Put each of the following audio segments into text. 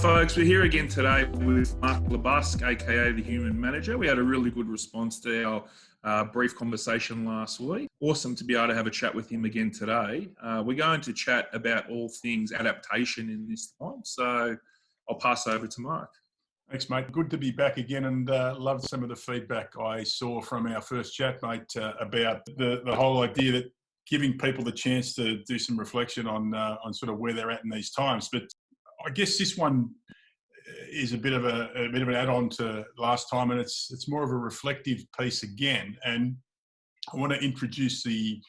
folks, we're here again today with Mark LeBusque, aka the Human Manager. We had a really good response to our brief conversation last week. Awesome to be able to have a chat with him again today. We're going to chat about all things adaptation in this time, so I'll pass over to Mark. Thanks, mate. Good to be back again, and loved some of the feedback I saw from our first chat, mate, about the whole idea that giving people the chance to do some reflection on sort of where they're at in these times. But I guess this one is a bit of an add-on to last time, and it's more of a reflective piece again. And I want to introduce the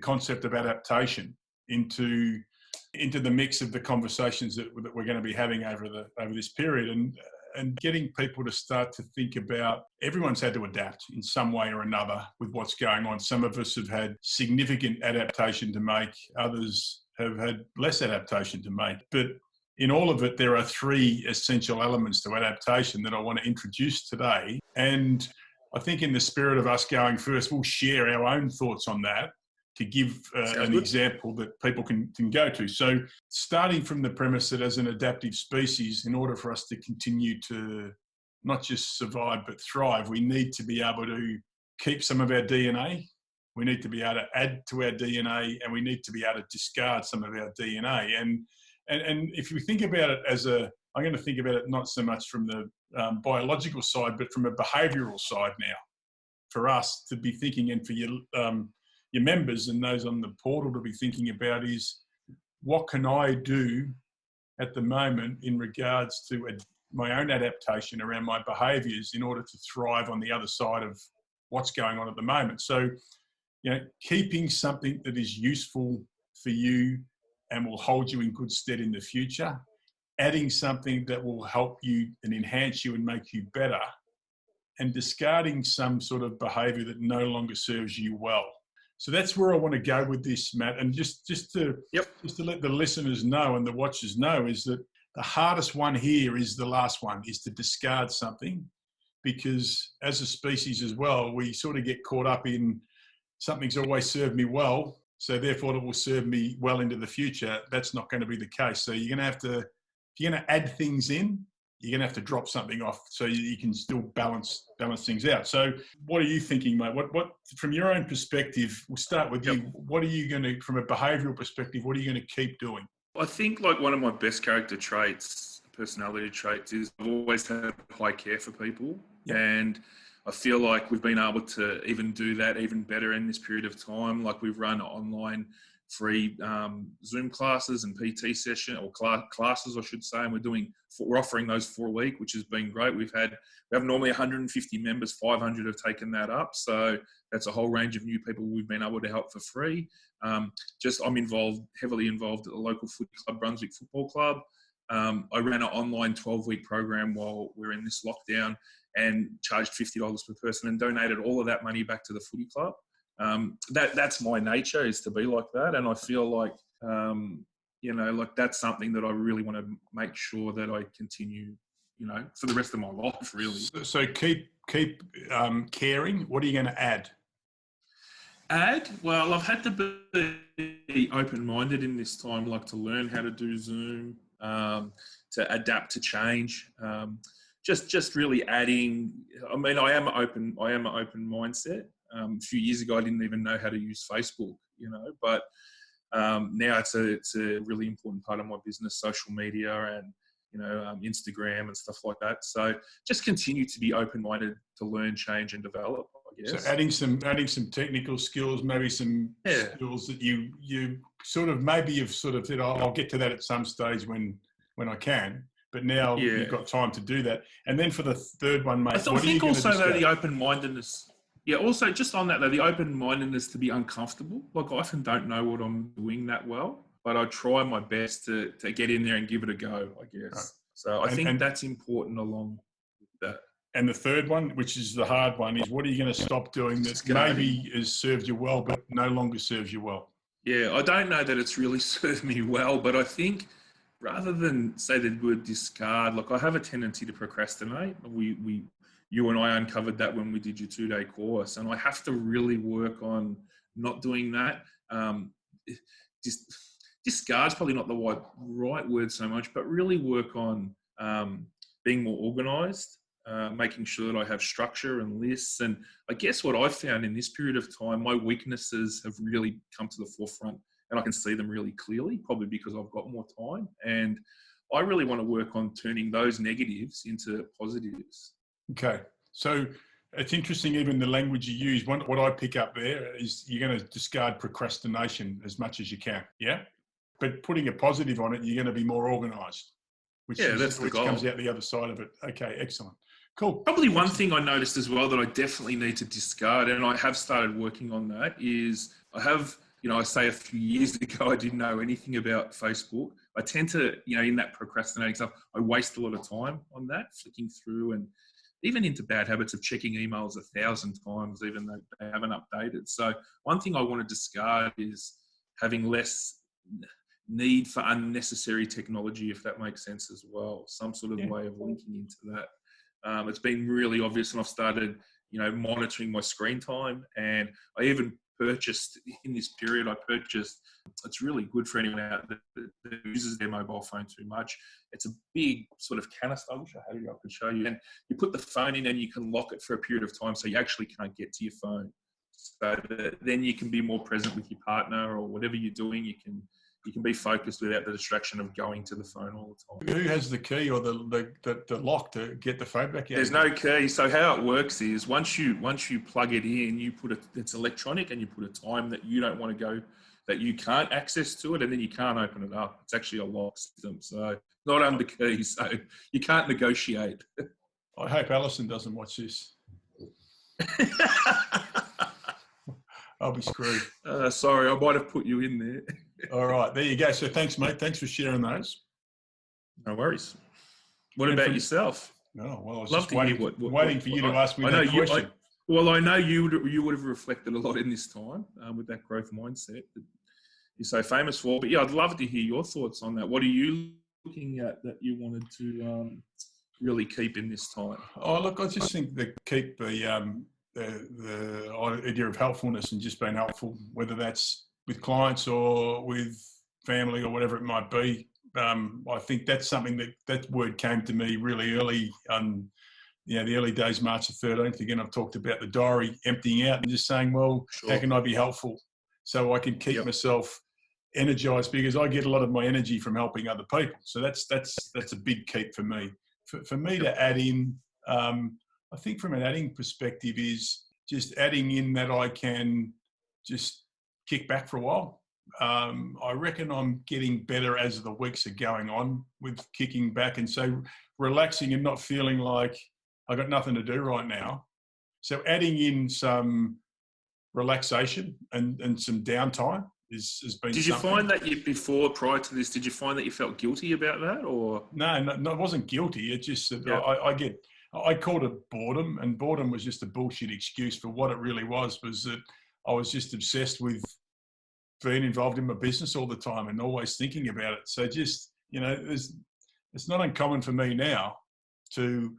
concept of adaptation into the mix of the conversations that we're going to be having over this period, and getting people to start to think about, everyone's had to adapt in some way or another with what's going on. Some of us have had significant adaptation to make, others have had less adaptation to make. But in all of it, there are three essential elements to adaptation that I want to introduce today. And I think in the spirit of us going first, we'll share our own thoughts on that to give an example that people can go to. So starting from the premise that as an adaptive species, in order for us to continue to not just survive but thrive, we need to be able to keep some of our DNA. We need to be able to add to our DNA, and we need to be able to discard some of our DNA. And if you think about it I'm going to think about it not so much from the biological side, but from a behavioural side now, for us to be thinking, and for your members and those on the portal to be thinking about, is what can I do at the moment in regards to my own adaptation around my behaviours in order to thrive on the other side of what's going on at the moment. So, keeping something that is useful for you and will hold you in good stead in the future, adding something that will help you and enhance you and make you better, and discarding some sort of behaviour that no longer serves you well. So that's where I want to go with this, Matt. And just to let the listeners know and the watchers know, is that the hardest one here is the last one, is to discard something, because as a species as well, we sort of get caught up in something's always served me well, so therefore it will serve me well into the future. That's not going to be the case. So you're going to have to, if you're going to add things in, you're going to have to drop something off so you can still balance things out. So what are you thinking, mate? What from your own perspective, we'll start with you. What are you going to, from a behavioural perspective, what are you going to keep doing? I think like one of my best character traits, personality traits, is I've always had high care for people. Yep. And I feel like we've been able to even do that even better in this period of time. Like we've run online free Zoom classes and PT session, or classes, I should say, and we're offering those for a week, which has been great. We have normally 150 members, 500 have taken that up, so that's a whole range of new people we've been able to help for free. I'm heavily involved at the local footy club, Brunswick Football Club. I ran an online 12-week program while we're in this lockdown, and charged $50 per person and donated all of that money back to the footy club. That's my nature, is to be like that. And I feel like, like that's something that I really want to make sure that I continue, for the rest of my life, really. So keep caring. What are you going to add? Well, I've had to be open-minded in this time, like to learn how to do Zoom, to adapt to change. Just really adding. I mean, I am an open mindset. A few years ago, I didn't even know how to use Facebook, but now it's a really important part of my business, social media and, Instagram and stuff like that. So just continue to be open-minded to learn, change and develop, I guess. So adding some technical skills, maybe some skills that you sort of, maybe you've sort of said, I'll get to that at some stage when I can. But now you've got time to do that. And then for the third one, mate, I think also though the open-mindedness. Yeah, also just on that though, the open-mindedness to be uncomfortable. Like I often don't know what I'm doing that well, but I try my best to get in there and give it a go, I guess. Right. So I think that's important along with that. And the third one, which is the hard one, is what are you going to stop doing that maybe has served you well, but no longer serves you well? Yeah, I don't know that it's really served me well, but I think rather than say the word discard, like I have a tendency to procrastinate. You and I uncovered that when we did your 2-day course, and I have to really work on not doing that. Discard's probably not the right word so much, but really work on being more organised, making sure that I have structure and lists. And I guess what I've found in this period of time, my weaknesses have really come to the forefront, and I can see them really clearly, probably because I've got more time. And I really want to work on turning those negatives into positives. Okay. So it's interesting, even the language you use. What I pick up there is you're going to discard procrastination as much as you can. Yeah. But putting a positive on it, you're going to be more organised, which comes out the other side of it. Okay. Excellent. Cool. Probably one thing I noticed as well that I definitely need to discard, and I have started working on that, is I say a few years ago, I didn't know anything about Facebook. I tend to, in that procrastinating stuff, I waste a lot of time on that, flicking through, and even into bad habits of checking emails 1,000 times, even though they haven't updated. So one thing I want to discard is having less need for unnecessary technology, if that makes sense as well. Some sort of way of linking into that. It's been really obvious, and I've started, monitoring my screen time. And I even purchased in this period, it's really good for anyone out there that uses their mobile phone too much. It's a big sort of canister. I wish I had it, I could show you. And you put the phone in and you can lock it for a period of time so you actually can't get to your phone. So that then you can be more present with your partner, or whatever you're doing, you can be focused without the distraction of going to the phone all the time. Who has the key or the lock to get the phone back out? There's no key. So how it works is once you plug it in, it's electronic, and you put a time that you don't want to go, that you can't access to it, and then you can't open it up. It's actually a lock system, so not under key, so you can't negotiate. I hope Alison doesn't watch this. I'll be screwed. Sorry, I might have put you in there. All right, there you go. So thanks, mate. Thanks for sharing those. No worries. What about yourself? Oh, well, I was just waiting for you to ask me that question. I know you would have reflected a lot in this time with that growth mindset that you're so famous for. But yeah, I'd love to hear your thoughts on that. What are you looking at that you wanted to really keep in this time? Oh, look, I just think that keep the idea of helpfulness and just being helpful, whether that's with clients or with family or whatever it might be. I think that's something that word came to me really early the early days, March the 13th. Again, I've talked about the diary emptying out and just saying, well, how can I be helpful so I can keep myself energized, because I get a lot of my energy from helping other people. So that's a big keep for me. For me to add in, I think from an adding perspective is just adding in that I can just kick back for a while. I reckon I'm getting better as the weeks are going on with kicking back, and so relaxing and not feeling like I got nothing to do right now. So adding in some relaxation and some downtime has been. Did you find that prior to this, did you find that you felt guilty about that, or? No, I wasn't guilty. It just I called it boredom, and boredom was just a bullshit excuse for what it really was that I was just obsessed with being involved in my business all the time and always thinking about it. So just, it's not uncommon for me now to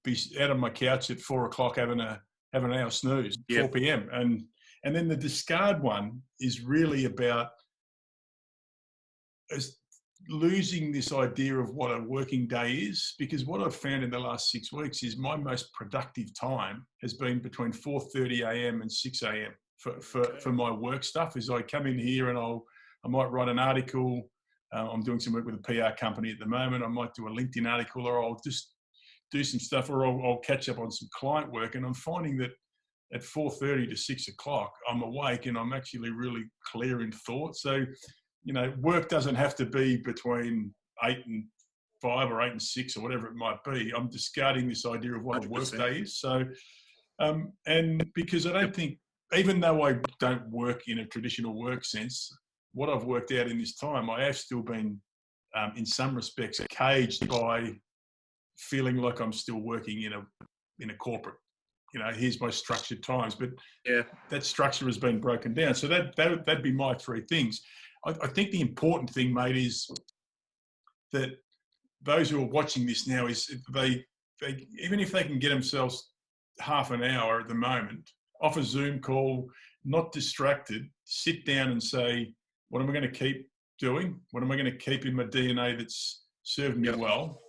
be out on my couch at 4 o'clock having an hour snooze, 4 p.m. And then the discard one is really about losing this idea of what a working day is, because what I've found in the last 6 weeks is my most productive time has been between 4:30 a.m. and 6 a.m. for my work stuff. Is I come in here and I might write an article. I'm doing some work with a PR company at the moment. I might do a LinkedIn article, or I'll just do some stuff, or I'll catch up on some client work. And I'm finding that at 4:30 to 6 o'clock, I'm awake and I'm actually really clear in thought. So, work doesn't have to be between 8 and 5 or 8 and 6 or whatever it might be. I'm discarding this idea of what 100%. A work day is. So, and because I don't think, even though I don't work in a traditional work sense, what I've worked out in this time, I have still been, in some respects, caged by feeling like I'm still working in a corporate. Here's my structured times, but that structure has been broken down. So that'd be my 3 things. I think the important thing, mate, is that those who are watching this now is they even if they can get themselves half an hour at the moment off a Zoom call, not distracted, sit down and say, what am I going to keep doing? What am I going to keep in my DNA that's served me well?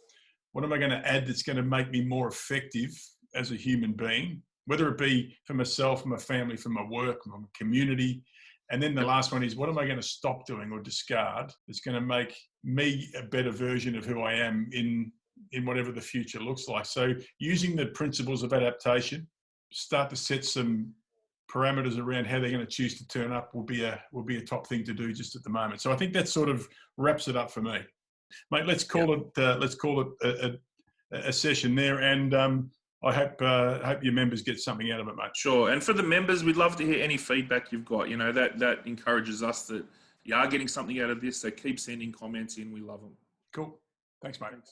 What am I going to add that's going to make me more effective as a human being, whether it be for myself, my family, for my work, my community. And then the last one is, what am I going to stop doing or discard that's going to make me a better version of who I am in whatever the future looks like. So using the principles of adaptation, start to set some parameters around how they're going to choose to turn up will be a top thing to do just at the moment. So I think that sort of wraps it up for me, mate. Let's call it a session there, and I hope your members get something out of it, mate. Sure. And for the members, we'd love to hear any feedback you've got. You know, that encourages us that you are getting something out of this. So keep sending comments in. We love them. Cool. Thanks, mate. Thanks.